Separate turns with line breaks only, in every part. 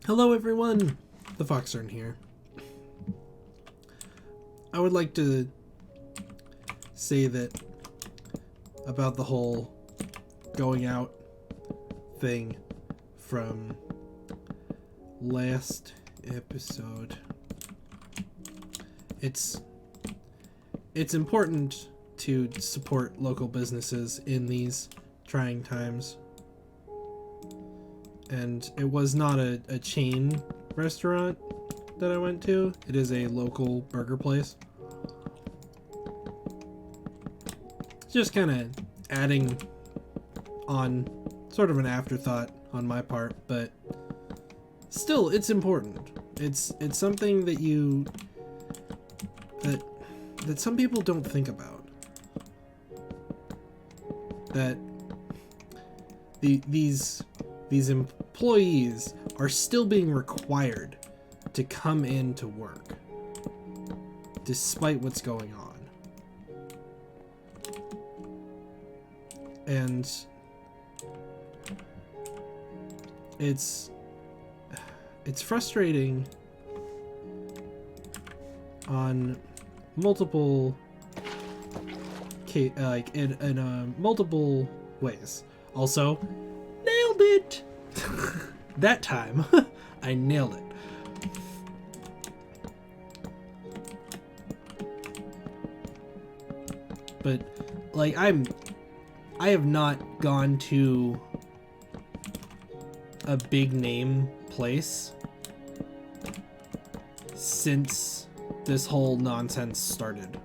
Hello everyone, the Foxern here. I would like to say that about the whole going out thing from last episode. It's important to support local businesses in these trying times. And it was not a chain restaurant that I went to. It is a local burger place. Just kind of adding on sort of an afterthought on my part, but still, it's important. It's something that that some people don't think about. That these employees are still being required to come in to work despite what's going on. And it's frustrating on multiple in multiple ways. Also, nailed it. That time I nailed it. But like I have not gone to a big name place since this whole nonsense started.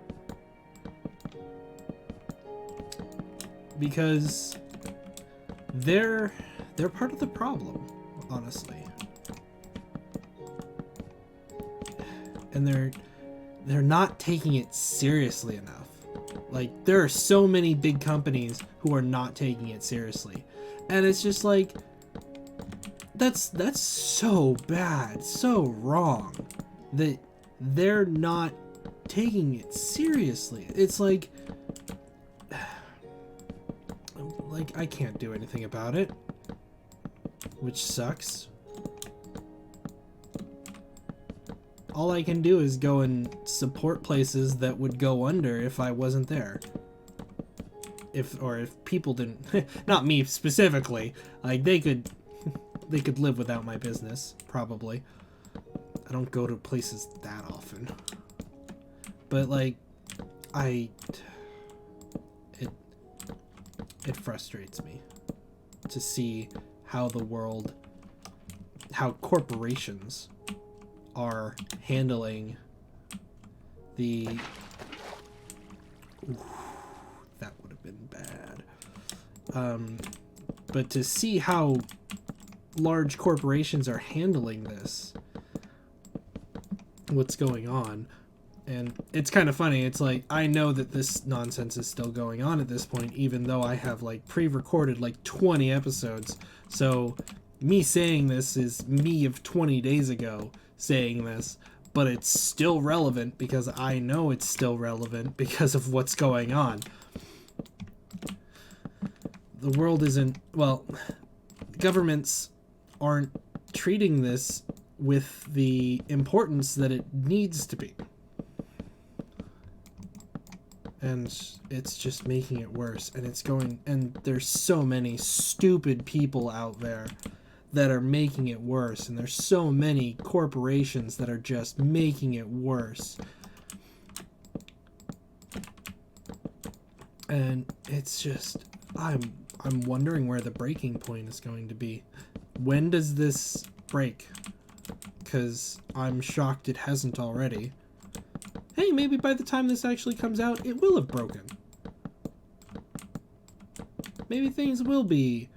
Because they're part of the problem, honestly. And they're not taking it seriously enough. Like, there are so many big companies who are not taking it seriously. And it's just like, that's so bad, so wrong that they're not taking it seriously. It's like I can't do anything about it, which sucks. All I can do is go and support places that would go under if I wasn't there. If people didn't, not me specifically, like they could live without my business, probably. I don't go to places that often. But like, it frustrates me to see how corporations are handling the... Ooh, that would have been bad. But to see how large corporations are handling this, what's going on, and it's kind of funny. It's like, I know that this nonsense is still going on at this point, even though I have like pre-recorded like 20 episodes. So me saying this is me of 20 days ago saying this, but it's still relevant because I know it's still relevant because of what's going on. The world isn't, well, governments aren't treating this with the importance that it needs to be. And it's just making it worse. And there's so many stupid people out there that are making it worse. And there's so many corporations that are just making it worse. And it's just, I'm wondering where the breaking point is going to be. When does this break? Because I'm shocked it hasn't already. Hey, maybe by the time this actually comes out, it will have broken. Maybe things will be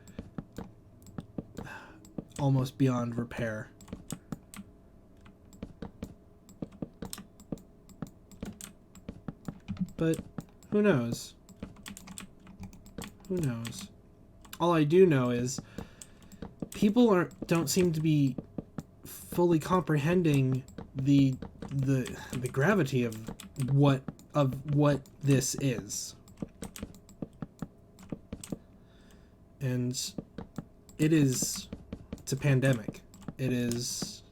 almost beyond repair. But who knows? Who knows? All I do know is people don't seem to be fully comprehending the gravity of what this is. And it's a pandemic. it is,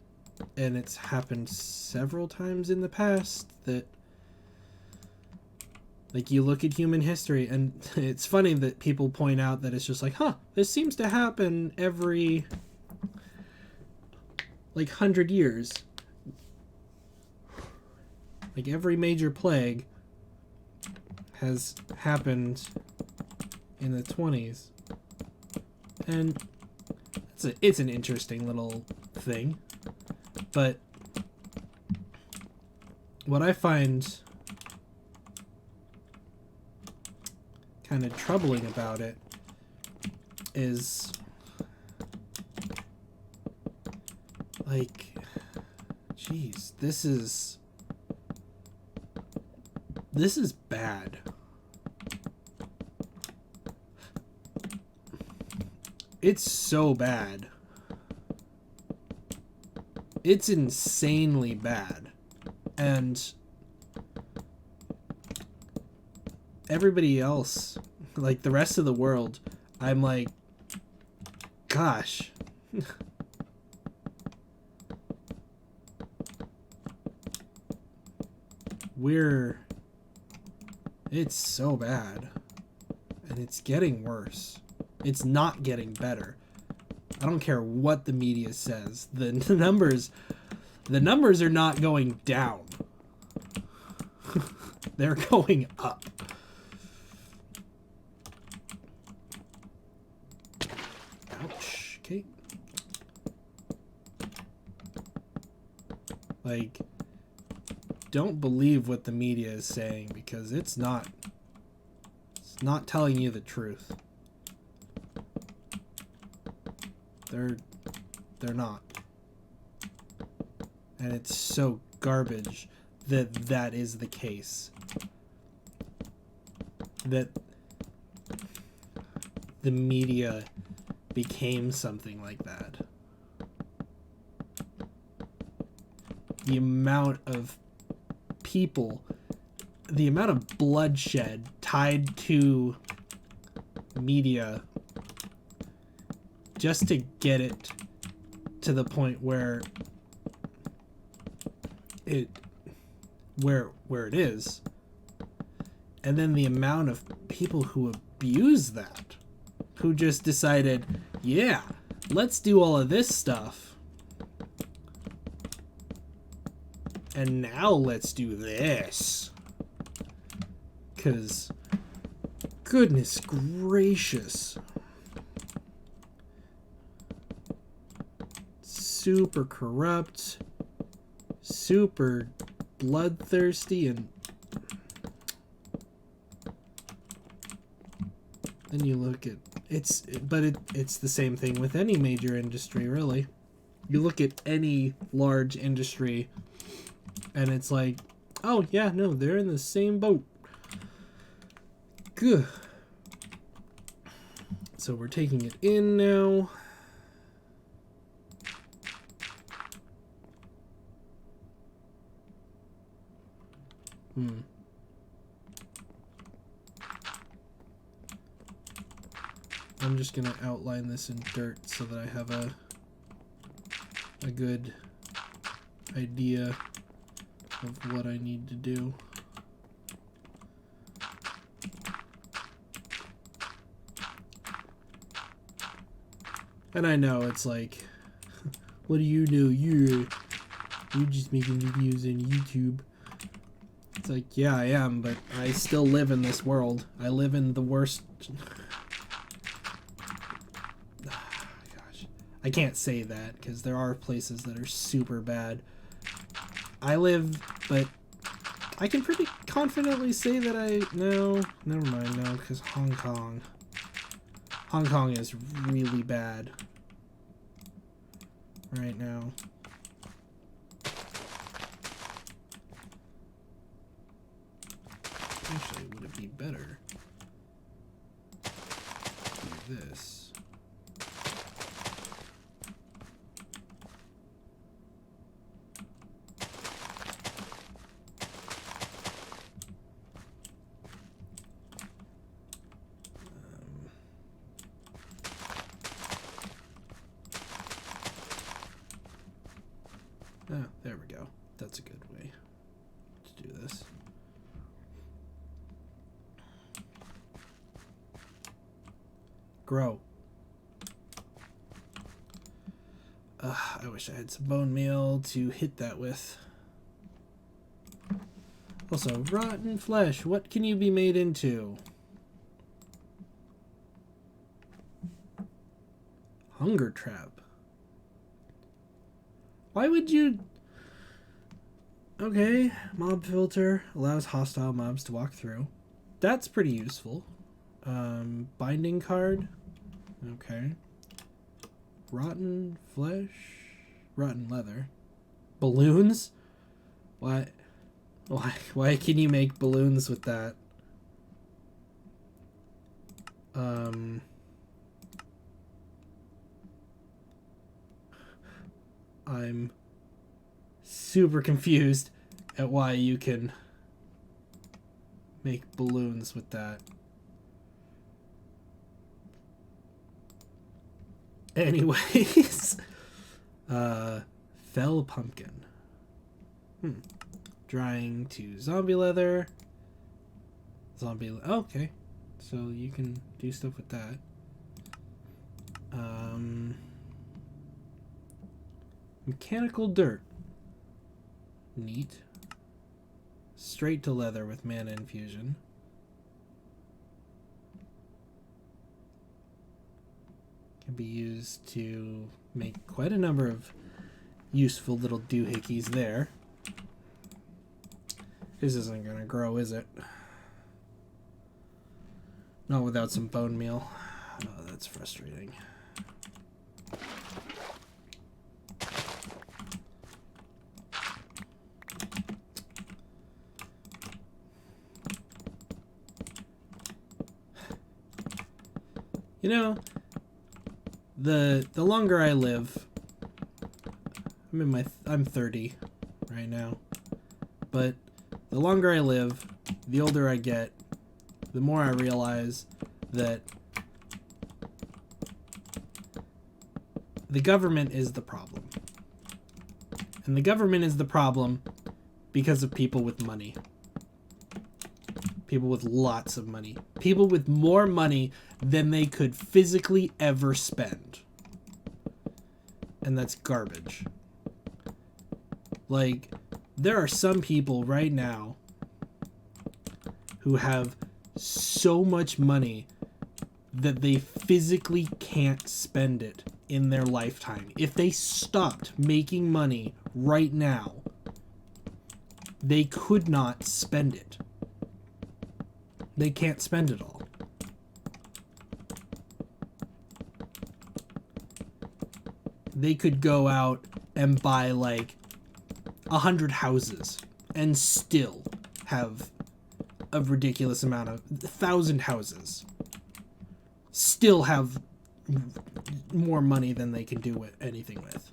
and it's happened several times in the past, that like you look at human history, and it's funny that people point out that it's just like, huh, this seems to happen every like 100 years. Like every major plague has happened in the 20s. And it's an interesting little thing. But what I find kind of troubling about it is like, geez, this is bad. It's so bad. It's insanely bad. And everybody else, like the rest of the world, I'm like, gosh. It's so bad. And it's getting worse. It's not getting better. I don't care what the media says. The numbers are not going down. They're going up. Ouch. Okay. Like, don't believe what the media is saying, because it's not telling you the truth. They're not. And it's so garbage that is the case. That the media became something like that. The amount of people, the amount of bloodshed tied to media just to get it to the point where it is, and then the amount of people who abuse that, who just decided, yeah, let's do all of this stuff, and now let's do this, because goodness gracious, super corrupt, super bloodthirsty, and then you look at it's the same thing with any major industry, really. You look at any large industry and it's like, oh yeah, no, they're in the same boat. Good. So we're taking it in now. I'm just gonna outline this in dirt so that I have a good idea of what I need to do. And I know it's like, what do you do? You're just making videos on YouTube. It's like, yeah, I am, but I still live in this world. I live in the worst. Gosh, I can't say that because there are places that are super bad. I live, but I can pretty confidently say that no, never mind, no, because Hong Kong is really bad right now. Actually, would it be better to do this? Oh, there we go. That's a good way to do this. Grow. I wish I had some bone meal to hit that with. Also, rotten flesh. What can you be made into? Hunger trap. Why would you... Okay, mob filter allows hostile mobs to walk through. That's pretty useful. Binding card. Okay. Rotten flesh. Rotten leather. Balloons? Why can you make balloons with that? I'm super confused at why you can make balloons with that. Anyways, fell pumpkin. Drying to zombie leather. Okay, so you can do stuff with that. Mechanical dirt. Neat. Straight to leather with mana infusion. Can be used to make quite a number of useful little doohickeys there. This isn't gonna grow, is it? Not without some bone meal. Oh, that's frustrating. You know, the longer I live, I'm 30 right now, but the longer I live, the older I get, the more I realize that the government is the problem. And the government is the problem because of people with money. People with lots of money. People with more money than they could physically ever spend. And that's garbage. Like, there are some people right now who have so much money that they physically can't spend it in their lifetime. If they stopped making money right now, they could not spend it. They can't spend it all. They could go out and buy like 100 houses and still have a ridiculous amount of 1,000 houses. Still have more money than they can do with anything with.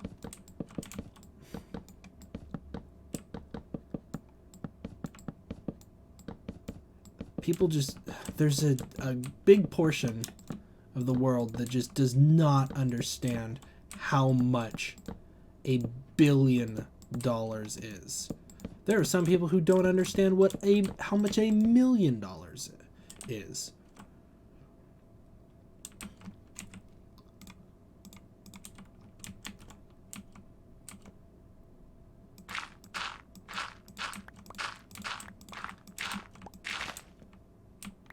People just, there's a big portion of the world that just does not understand how much $1 billion is. There are some people who don't understand how much $1 million is.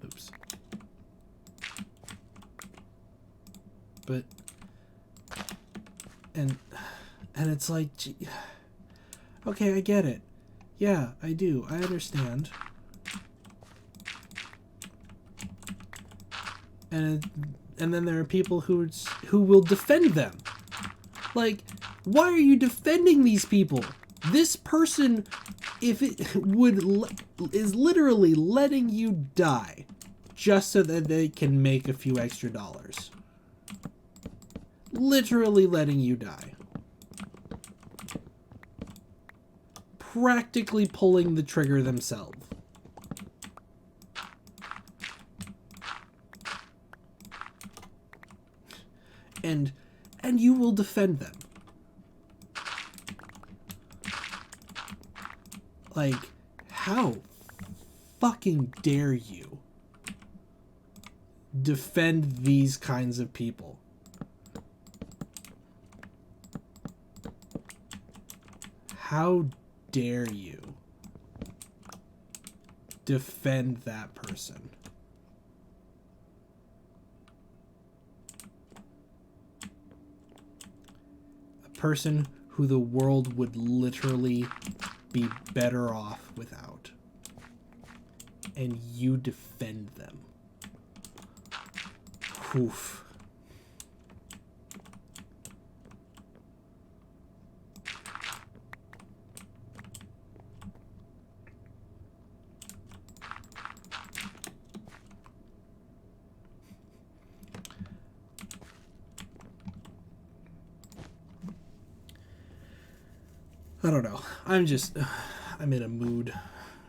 Oops. But and it's like, gee, okay, I get it. Yeah, I do. I understand. And then there are people who will defend them. Like, why are you defending these people? This person, if it is literally letting you die just so that they can make a few extra dollars. Literally letting you die. Practically pulling the trigger themselves. And you will defend them. Like, how fucking dare you defend these kinds of people? How dare you defend that person? A person who the world would literally be better off without. And you defend them. Oof. I don't know. I'm in a mood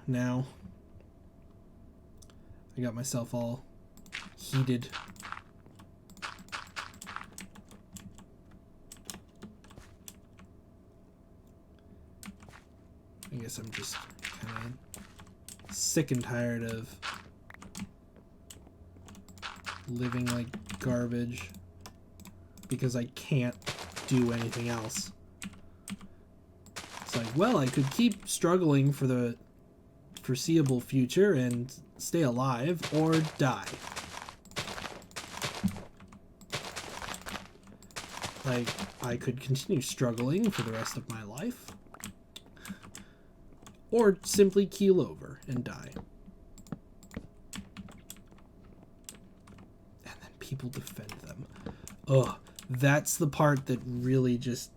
now. I got myself all heated. I guess I'm just kind of sick and tired of living like garbage because I can't do anything else. It's like, well, I could keep struggling for the foreseeable future and stay alive or die. Like, I could continue struggling for the rest of my life or simply keel over and die. And then people defend them. Ugh, that's the part that really just...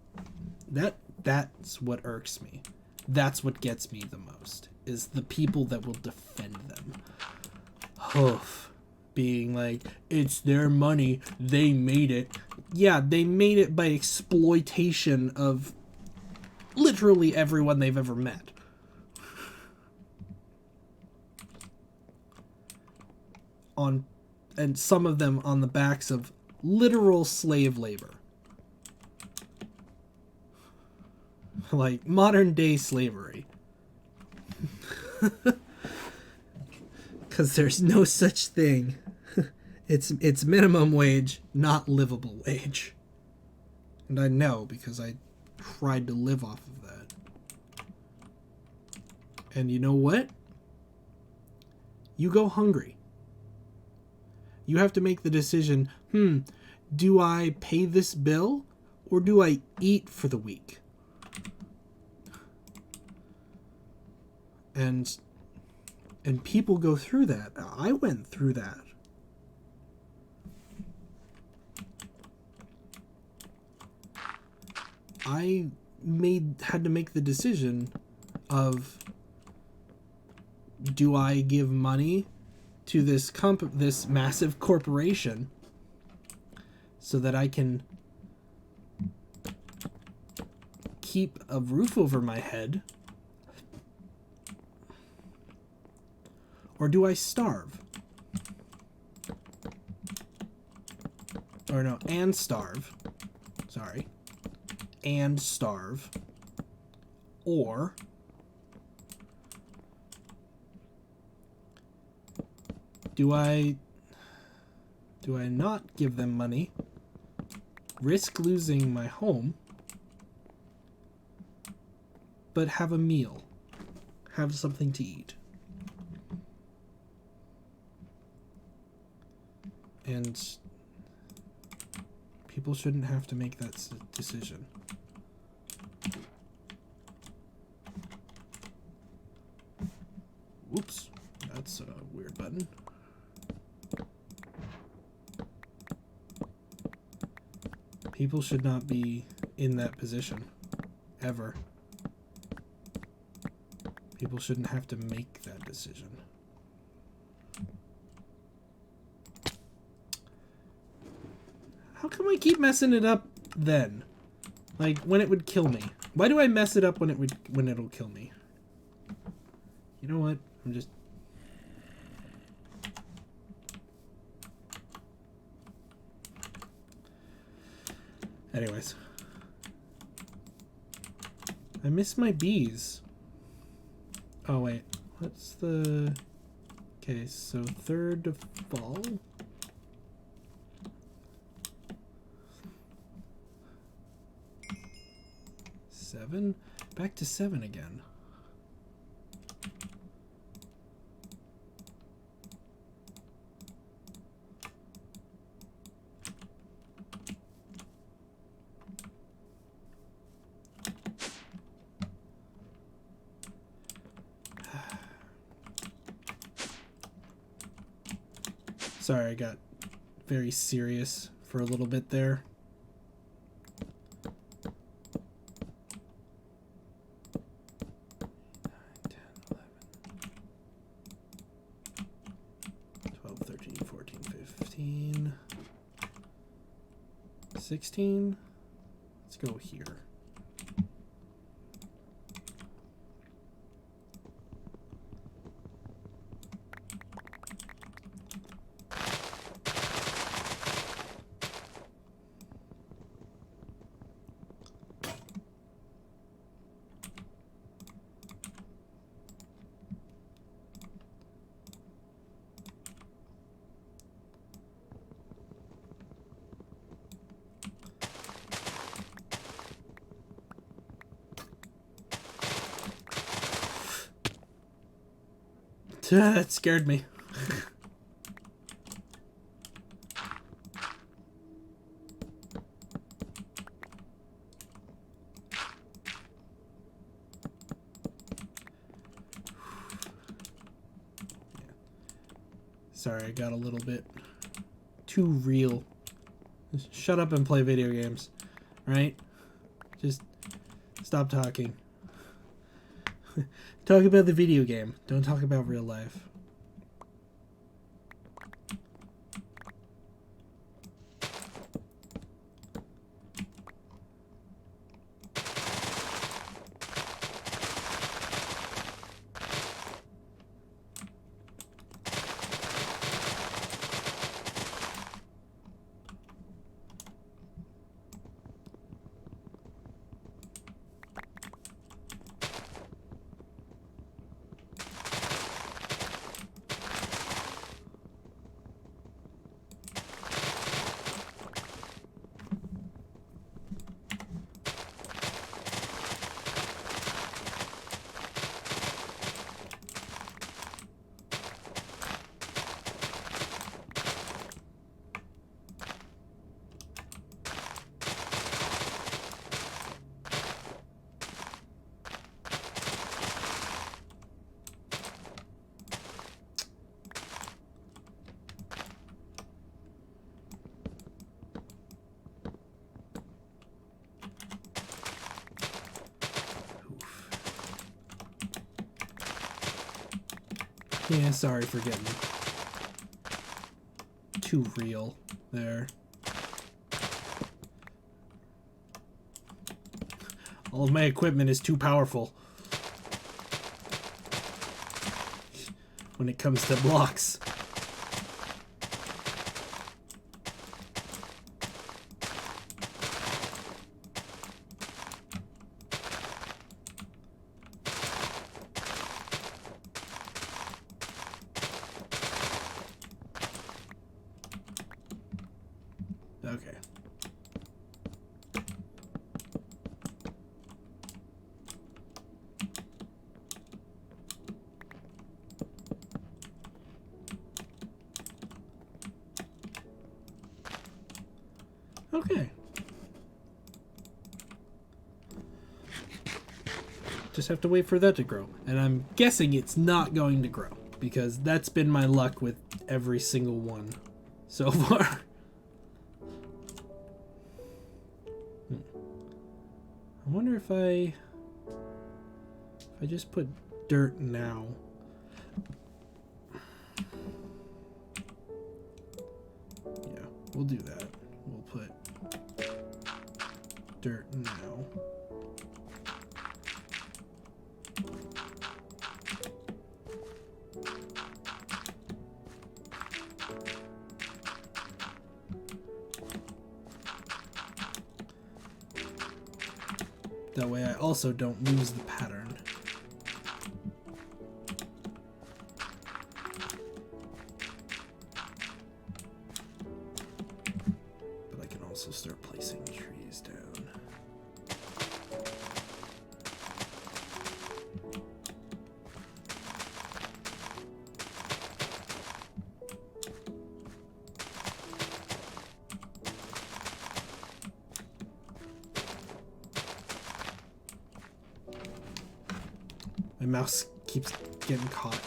That's what irks me. That's what gets me the most, is the people that will defend them. Hoof. Being like, it's their money, they made it. Yeah, they made it by exploitation of literally everyone they've ever met. And some of them on the backs of literal slave labor. Like modern day slavery. Because there's no such thing. It's minimum wage, not livable wage. And I know because I tried to live off of that. And you know what? You go hungry. You have to make the decision, do I pay this bill or do I eat for the week? And people go through that. I went through that. I had to make the decision of, do I give money to this massive corporation so that I can keep a roof over my head, or do I starve? Or no, and starve. Sorry. And starve. Or do I not give them money, risk losing my home, but have a meal, have something to eat? And people shouldn't have to make that decision. Whoops, that's a weird button. People should not be in that position, ever. People shouldn't have to make that decision. How come I keep messing it up then? Like, when it would kill me. Why do I mess it up when it'll kill me? You know what? I'm just... Anyways. I miss my bees. Oh wait, what's the... Okay, so third to fall. 7. Back to 7 again. Sorry, I got very serious for a little bit there. $13, 14, 15, 16. Let's go here. That scared me. Sorry, I got a little bit too real. Just shut up and play video games, right? Just stop talking. Talk about the video game. Don't talk about real life. Yeah, sorry for getting too real there. All of my equipment is too powerful when it comes to blocks. Okay. Okay. Just have to wait for that to grow. And I'm guessing it's not going to grow, because that's been my luck with every single one so far. I wonder if I just put dirt now. Yeah, we'll do that. We'll put dirt now. That way I also don't lose the pattern. also start placing trees down. My mouse keeps getting caught.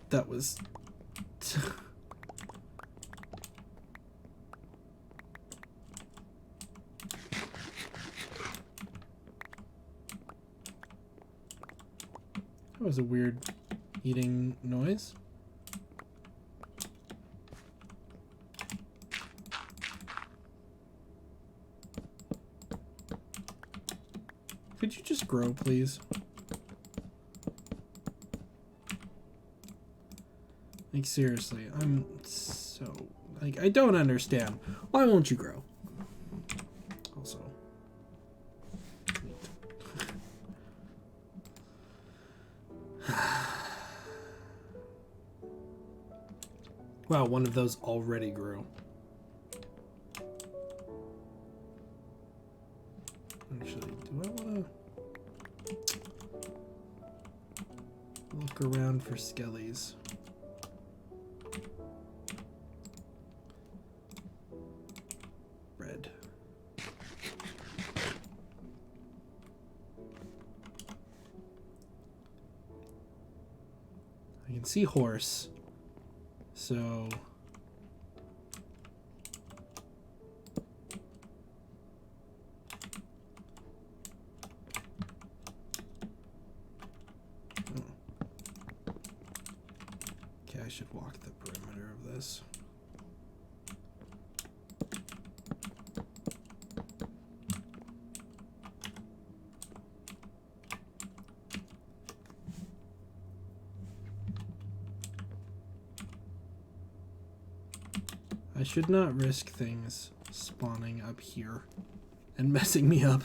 That was... That was a weird eating noise. Could you just grow, please? Like, seriously, I'm so... Like, I don't understand. Why won't you grow? Also... Wow, one of those already grew. Actually, do I want to look around for skellies? Red. I can see horse. So okay, I should walk the perimeter of this. I should not risk things spawning up here and messing me up.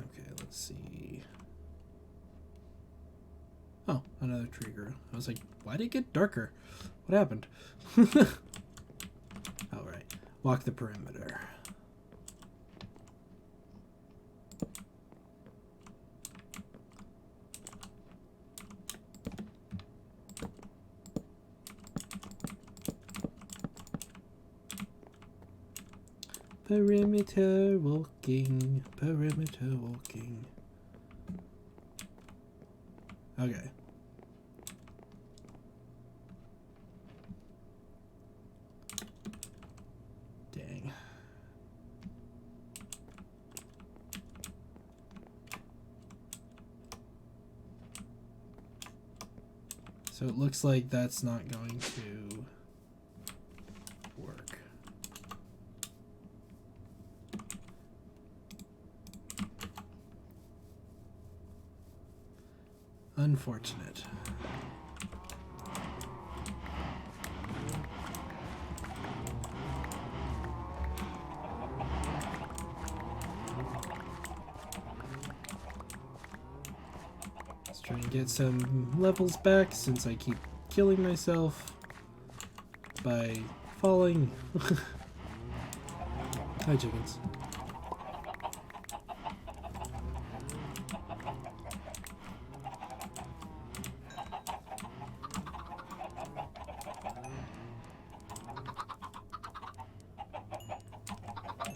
Okay, let's see. Oh, another tree grew. I was like, why did it get darker? What happened? All right, walk the perimeter. Perimeter walking, perimeter walking. Okay. Dang. So it looks like that's not going to work. Unfortunate. Let's try and get some levels back since I keep killing myself by falling. Hi, chickens.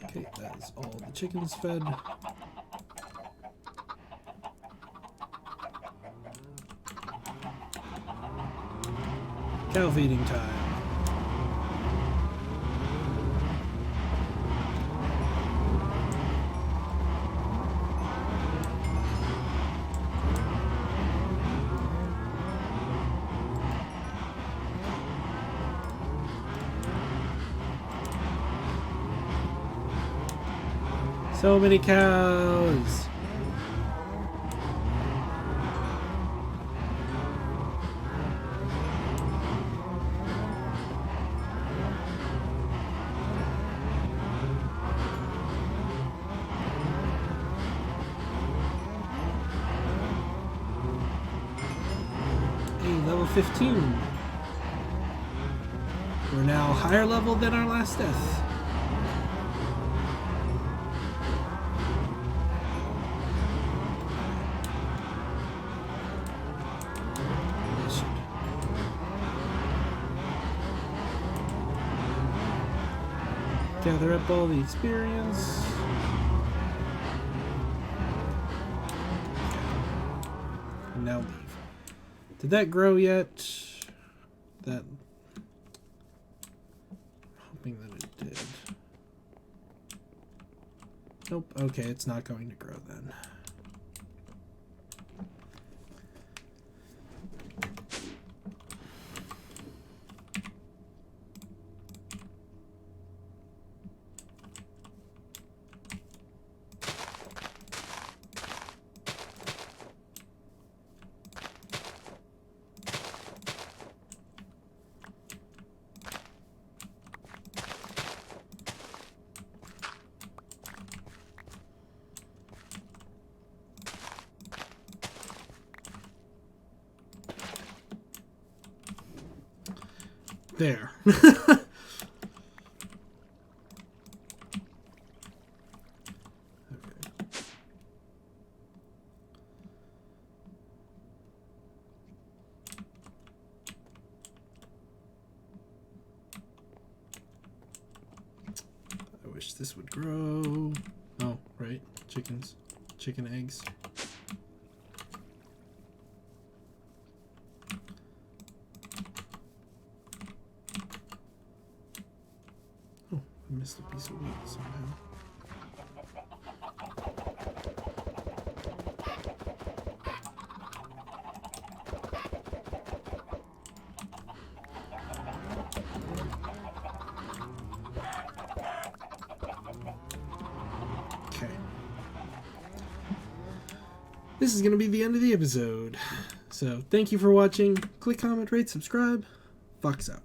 Okay, that is all the chickens fed. Cow feeding time. So many cows. level 15. We're now higher level than our last death. Gather up all the experience. And now leave. Did that grow yet? That... hoping that it did. Nope. Okay, it's not going to grow then. There. Okay. I wish this would grow. Oh, right. Chickens. Chicken eggs. I missed a piece of wheat somehow. Okay. This is going to be the end of the episode. So, thank you for watching. Click, comment, rate, subscribe. Fox out.